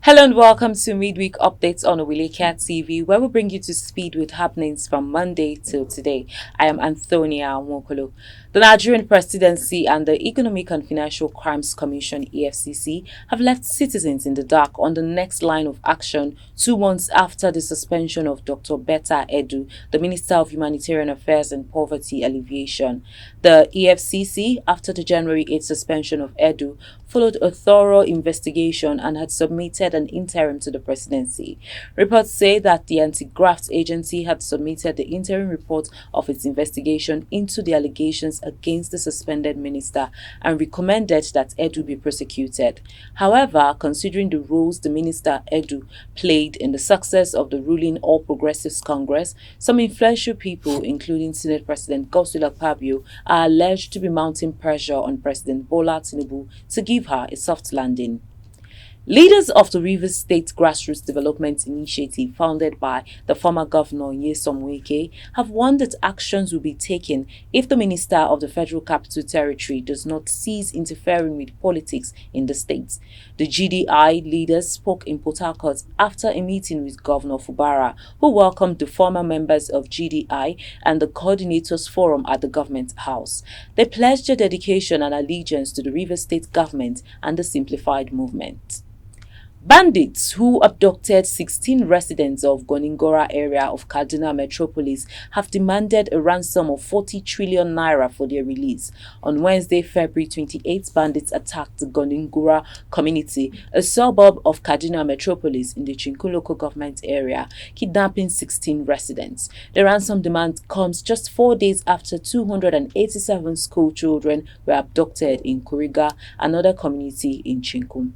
Hello and welcome to Midweek Updates on Oweleketv, where we bring you to speed with happenings from Monday till today. I am Antonia Nwokolo. The Nigerian Presidency and the Economic and Financial Crimes Commission (EFCC) have left citizens in the dark on the next line of action 2 months after the suspension of Dr. Betta Edu, the Minister of Humanitarian Affairs and Poverty Alleviation. The EFCC, after the January 8 suspension of Edu, followed a thorough investigation and had submitted an interim to the presidency. Reports say that the anti-graft agency had submitted the interim report of its investigation into the allegations against the suspended minister and recommended that Edu be prosecuted. However, considering the roles the minister Edu played in the success of the ruling All Progressives Congress, some influential people, including Senate President Godswill Akpabio, are alleged to be mounting pressure on President Bola Tinubu to give her a soft landing. Leaders of the Rivers State Grassroots Development Initiative, founded by the former governor Nyesom Wike, have warned that actions will be taken if the minister of the Federal Capital Territory does not cease interfering with politics in the state. The GDI leaders spoke in Port Harcourt after a meeting with Governor Fubara, who welcomed the former members of GDI and the Coordinators Forum at the Government House. They pledged their dedication and allegiance to the Rivers State government and the Simplified Movement. Bandits who abducted 16 residents of Goningora area of Kaduna metropolis have demanded a ransom of 40 trillion naira for their release. On Wednesday, February 28, bandits attacked the Goningora community, a suburb of Kaduna metropolis in the Chinkun local government area, kidnapping 16 residents. The ransom demand comes just 4 days after 287 school children were abducted in Kuriga, another community in Chinkun.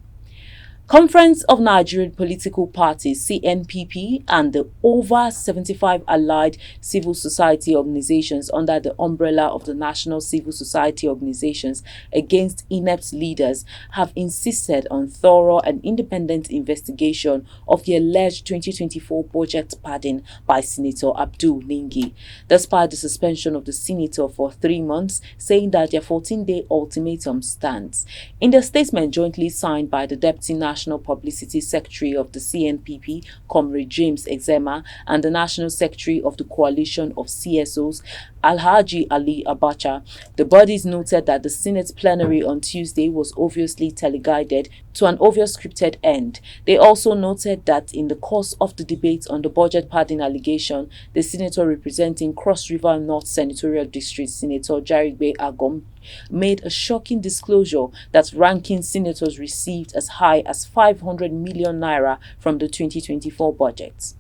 Conference of Nigerian Political Parties (CNPP) and the over 75 allied civil society organizations under the umbrella of the National Civil Society Organizations Against Inept Leaders have insisted on thorough and independent investigation of the alleged 2024 budget padding by Senator Abdul Ningi, despite the suspension of the senator for 3 months, saying that their 14-day ultimatum stands. In the statement jointly signed by the Deputy National Publicity Secretary of the CNPP, Comrade James Exema, and the National Secretary of the Coalition of CSOs, Alhaji Ali Abacha, the bodies noted that the Senate plenary on Tuesday was obviously teleguided to an obvious scripted end. They also noted that in the course of the debate on the budget padding allegation, the senator representing Cross River North Senatorial District, Senator Jarigbe Agom, made a shocking disclosure that ranking senators received as high as 500 million naira from the 2024 budget.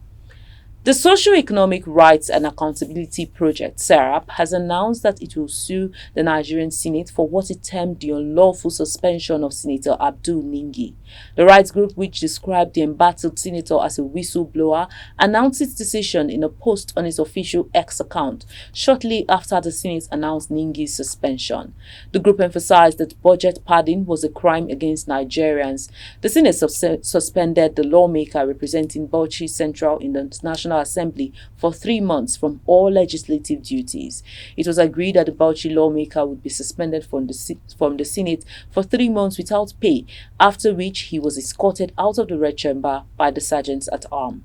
The Socio-Economic Rights and Accountability Project (SERAP) has announced that it will sue the Nigerian Senate for what it termed the unlawful suspension of Senator Abdul Ningi. The rights group, which described the embattled senator as a whistleblower, announced its decision in a post on its official X account shortly after the Senate announced Ningi's suspension. The group emphasized that budget padding was a crime against Nigerians. The Senate suspended the lawmaker representing Bauchi Central in the National Assembly for 3 months from all legislative duties. It was agreed that the Bauchi lawmaker would be suspended from the Senate for 3 months without pay, after which he was escorted out of the Red Chamber by the sergeants at arms.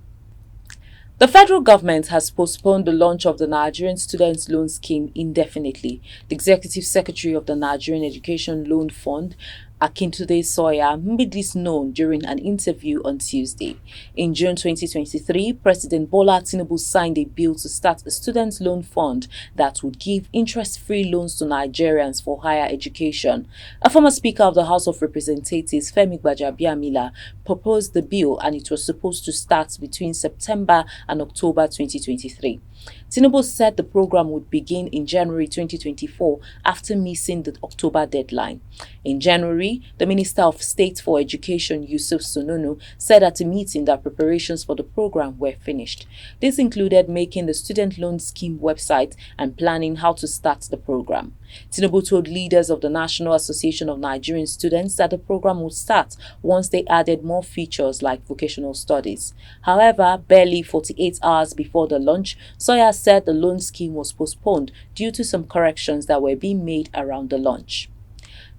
The federal government has postponed the launch of the Nigerian Student Loan Scheme indefinitely. The Executive Secretary of the Nigerian Education Loan Fund, Akintunde Sawyer, made this known during an interview on Tuesday. In June 2023, President Bola Tinubu signed a bill to start a student loan fund that would give interest-free loans to Nigerians for higher education. A former Speaker of the House of Representatives, Femi Gbajabiamila, proposed the bill, and it was supposed to start between September and October 2023. Tinubu said the program would begin in January 2024 after missing the October deadline. In January, the Minister of State for Education, Yusuf Sununu, said at a meeting that preparations for the program were finished. This included making the student loan scheme website and planning how to start the program. Tinubu told leaders of the National Association of Nigerian Students that the program would start once they added more features like vocational studies. However, barely 48 hours before the launch, Sawyer said the loan scheme was postponed due to some corrections that were being made around the launch.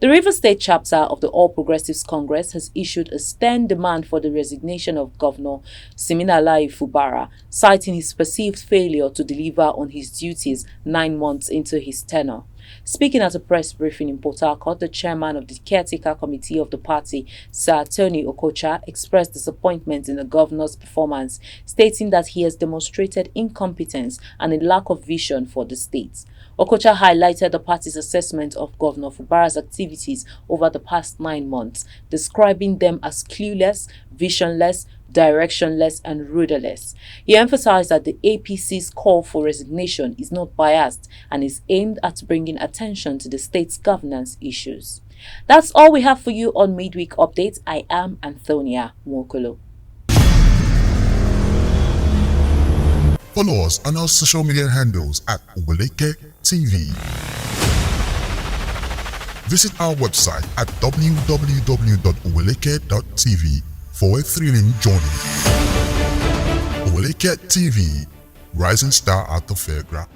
The Rivers State chapter of the All Progressives Congress has issued a stern demand for the resignation of Governor Siminalayi Fubara, citing his perceived failure to deliver on his duties 9 months into his tenure. Speaking at a press briefing in Port Harcourt, the chairman of the caretaker committee of the party, Sir Tony Okocha, expressed disappointment in the governor's performance, stating that he has demonstrated incompetence and a lack of vision for the state. Okocha highlighted the party's assessment of Governor Fubara's activities over the past 9 months, describing them as clueless, visionless, directionless and rudderless. He emphasized that the APC's call for resignation is not biased and is aimed at bringing attention to the state's governance issues. That's all we have for you on Midweek Updates. I am Antonia Mwokolo. Follow us on our social media handles at Oweleketv. Visit our website at www.oweleketv for a thrilling journey. Oweleketv, rising star at the fairground.